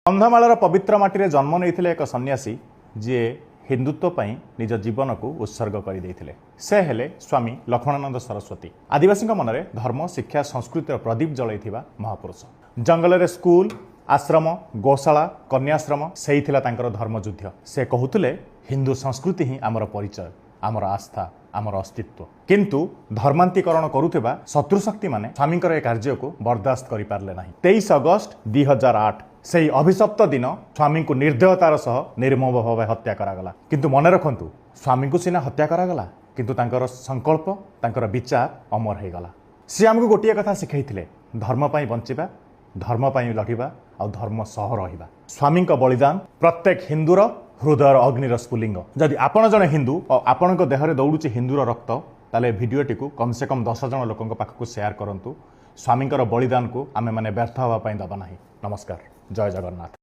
कंधमालर पवित्र माटी जन्म नहीं एक सन्यासी जी हिंदुत्व पर निज जीवन को उत्सर्ग कर से हेले स्वामी लक्ष्मणानंद सरस्वती आदिवासी मन में धर्म शिक्षा संस्कृतिर प्रदीप जलई महापुरुष जंगल में स्कूल आश्रम गौशाला कन्याश्रम से धर्मयुद्ध से कहते हिंदू संस्कृति ही आमर परिचय आमर आस्था आमर अस्तित्व किंतु धर्मांतरण करुवा शत्रुशक्ति माने स्वामी कार्य को बर्दास्त कर पारे ना 23 अगस्त 2008 से अभिशप्त दिन स्वामी को निर्दयतार सह निर्मम भाव हत्या करागला किंतु मन रखंतु स्वामी को सिना हत्या करागला किंतु तांकर संकल्प तांकर विचार अमर हो गला। सी आमको गोटे कथा शिखाई धर्म पाई बंचिबा धर्म पाई लड़िबा और धर्म सह रहिबा। स्वामी बलिदान प्रत्येक हिंदूर हृदय अग्निर स्फुलिंग। जदि आपण जने हिंदू और आपण देहरे दौड़ुची हिंदूर रक्त ताले भिडियोटी को कम से कम 10 जन लोकों पाखक शेयर करंतु। स्वामी बलिदान को आमे माने व्यर्थ हवा दबा नहीं। नमस्कार, जय जगन्नाथ।